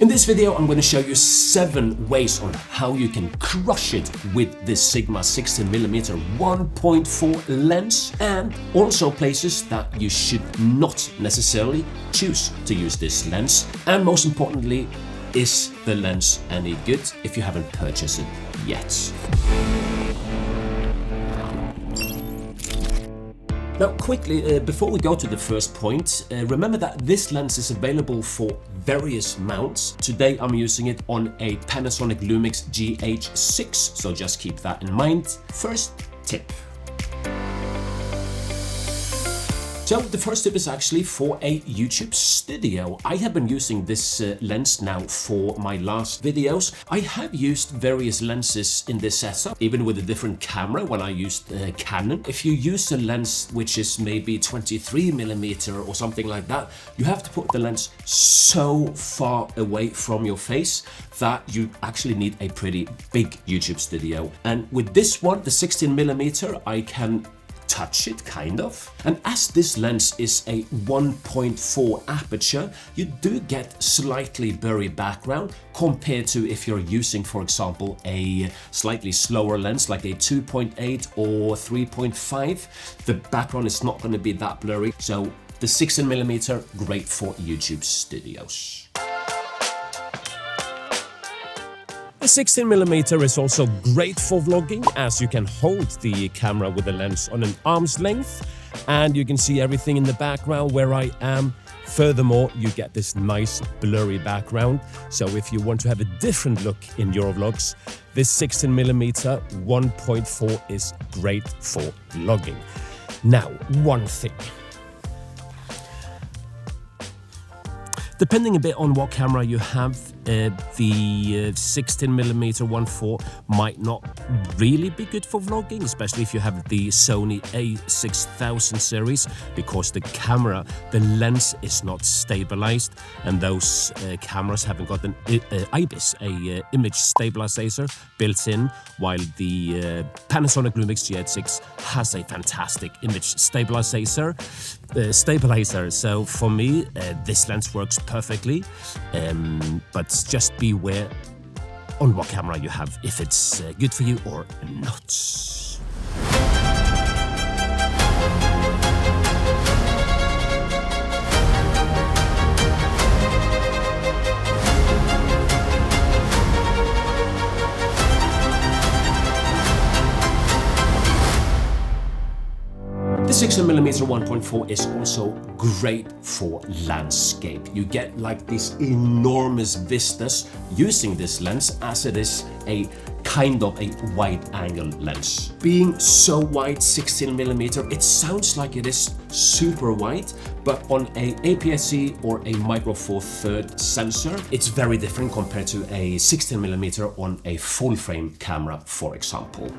In this video, I'm going to show you 7 ways on how you can crush it with this Sigma 16mm 1.4 lens, and also places that you should not necessarily choose to use this lens. And most importantly, is the lens any good if you haven't purchased it yet? Now quickly, before we go to the first point, remember that this lens is available for various mounts. Today I'm using it on a Panasonic Lumix GH6, so just keep that in mind. First tip. So the first tip is actually for a YouTube studio. I have been using this lens now for my last videos. I have used various lenses in this setup, even with a different camera when I used Canon. If you use a lens which is maybe 23mm or something like that, you have to put the lens so far away from your face that you actually need a pretty big YouTube studio. And with this one, the 16mm, I can touch it, kind of. And as this lens is a 1.4 aperture, you do get slightly blurry background compared to if you're using, for example, a slightly slower lens like a 2.8 or 3.5. The background is not going to be that blurry, so the 16mm, great for YouTube studios. The 16mm is also great for vlogging, as you can hold the camera with the lens on an arm's length and you can see everything in the background where I am. Furthermore, you get this nice blurry background, so if you want to have a different look in your vlogs, this 16mm 1.4 is great for vlogging. Now, one thing. Depending a bit on what camera you have, the 16mm 1.4 might not really be good for vlogging, especially if you have the Sony A6000 series, because the lens is not stabilized, and those cameras haven't got an IBIS, a image stabilizer built in, while the Panasonic Lumix GH6 has a fantastic image stabilizer. So for me, this lens works perfectly, but just beware on what camera you have, if it's good for you or not. The 16mm 1.4 is also great for landscape. You get like these enormous vistas using this lens, as it is a kind of a wide-angle lens. Being so wide, 16mm, it sounds like it is super wide, but on a APS-C or a Micro Four Third sensor, it's very different compared to a 16mm on a full-frame camera, for example.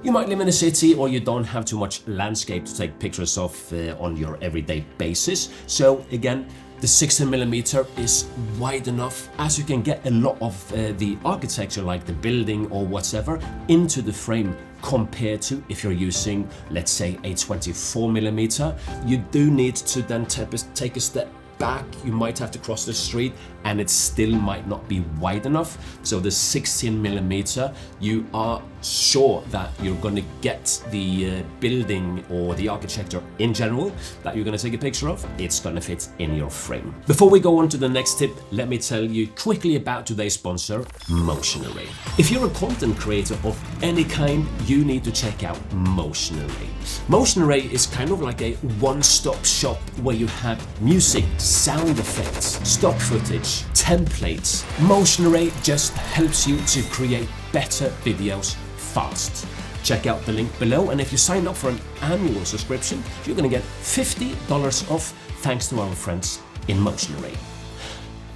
You might live in a city, or you don't have too much landscape to take pictures of on your everyday basis. So again, the 16mm is wide enough, as you can get a lot of the architecture, like the building or whatever, into the frame, compared to if you're using, let's say, a 24mm. You do need to then take a step back. You might have to cross the street, and it still might not be wide enough. So the 16mm, you are sure that you're going to get the building or the architecture in general that you're going to take a picture of. It's going to fit in your frame. Before we go on to the next tip, let me tell you quickly about today's sponsor, Motion Array. If you're a content creator of any kind, you need to check out Motion Array. Motion Array is kind of like a one-stop shop where you have music, sound effects, stock footage, templates. Motion Array just helps you to create better videos fast. Check out the link below, and if you sign up for an annual subscription, you're going to get $50 off thanks to our friends in Motion Array.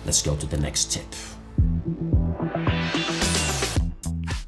Let's go to the next tip.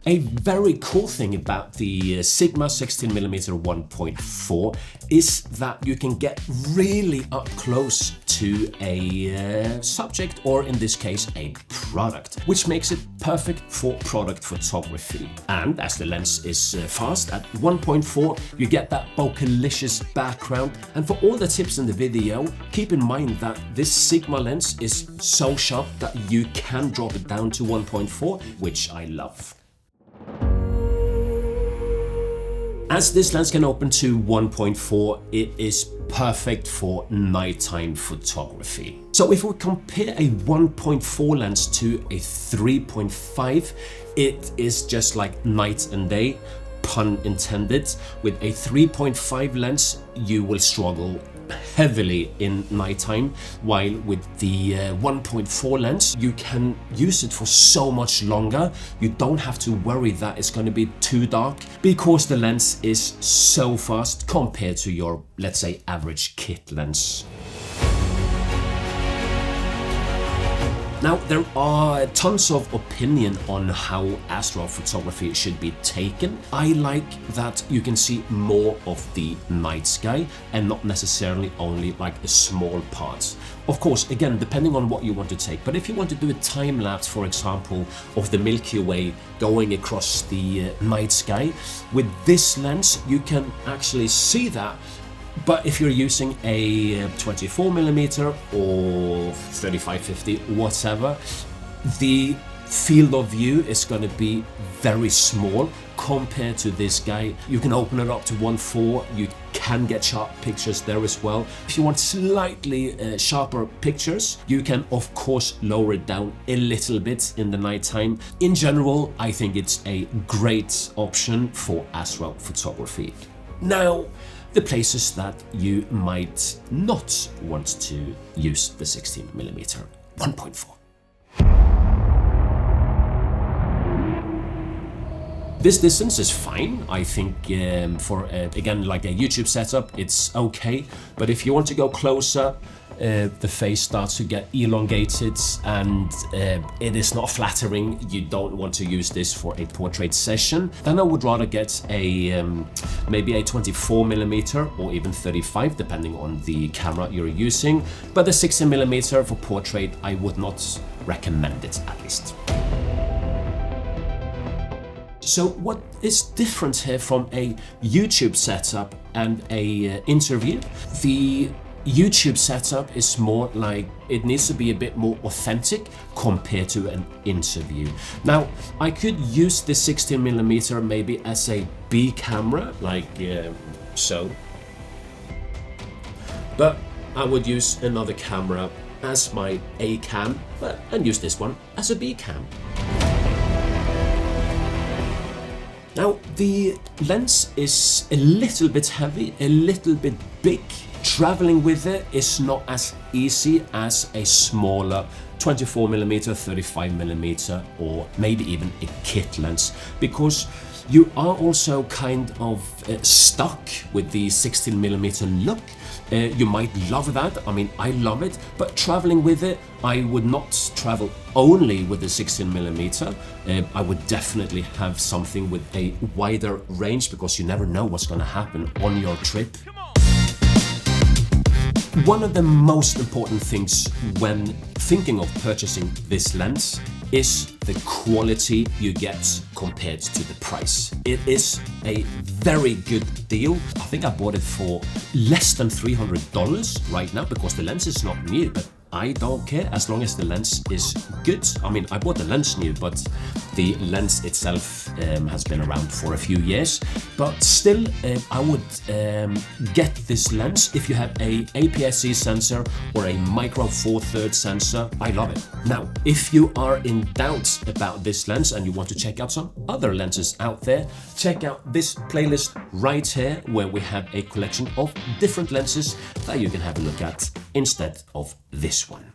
A very cool thing about the Sigma 16mm 1.4 is that you can get really up close to a subject, or in this case a product, which makes it perfect for product photography. And as the lens is fast at 1.4, you get that bokeh-licious background. And for all the tips in the video, keep in mind that this Sigma lens is so sharp that you can drop it down to 1.4, which I love. As this lens can open to 1.4, it is perfect for nighttime photography. So if we compare a 1.4 lens to a 3.5, it is just like night and day, pun intended. With a 3.5 lens, you will struggle heavily in nighttime, while with the 1.4 lens you can use it for so much longer. You don't have to worry that it's going to be too dark because the lens is so fast compared to your, let's say, average kit lens. Now, there are tons of opinion on how astrophotography should be taken. I like that you can see more of the night sky and not necessarily only like a small part. Of course, again, depending on what you want to take, but if you want to do a time lapse, for example, of the Milky Way going across the night sky, with this lens you can actually see that. But if you're using a 24mm or 35-50, whatever, the field of view is going to be very small compared to this guy. You can open it up to 1.4, you can get sharp pictures there as well. If you want slightly sharper pictures, you can of course lower it down a little bit in the nighttime. In general, I think it's a great option for astrophotography. Now, the places that you might not want to use the 16mm 1.4. This distance is fine. I think for again, like a YouTube setup, it's okay. But if you want to go closer, the face starts to get elongated and it is not flattering. You don't want to use this for a portrait session. Then I would rather get a maybe a 24mm or even 35, depending on the camera you're using. But the 16mm for portrait, I would not recommend it, at least. So what is different here from a YouTube setup and a interview? The YouTube setup is more like, it needs to be a bit more authentic compared to an interview. Now, I could use the 16mm maybe as a B camera, like so. But I would use another camera as my A cam, and use this one as a B cam. Now, the lens is a little bit heavy, a little bit big. Traveling with it is not as easy as a smaller 24mm, 35mm, or maybe even a kit lens, because you are also kind of stuck with the 16mm look. You might love that, I mean, I love it, but traveling with it, I would not travel only with the 16mm. I would definitely have something with a wider range, because you never know what's going to happen on your trip. One of the most important things when thinking of purchasing this lens is the quality you get compared to the price. It is a very good deal. I think I bought it for less than $300 right now, because the lens is not new, but I don't care as long as the lens is good. I mean, I bought the lens new, but the lens itself has been around for a few years. But still, I would get this lens if you have a APS-C sensor or a micro four thirds sensor. I love it. Now, if you are in doubt about this lens and you want to check out some other lenses out there, check out this playlist right here, where we have a collection of different lenses that you can have a look at instead of this one.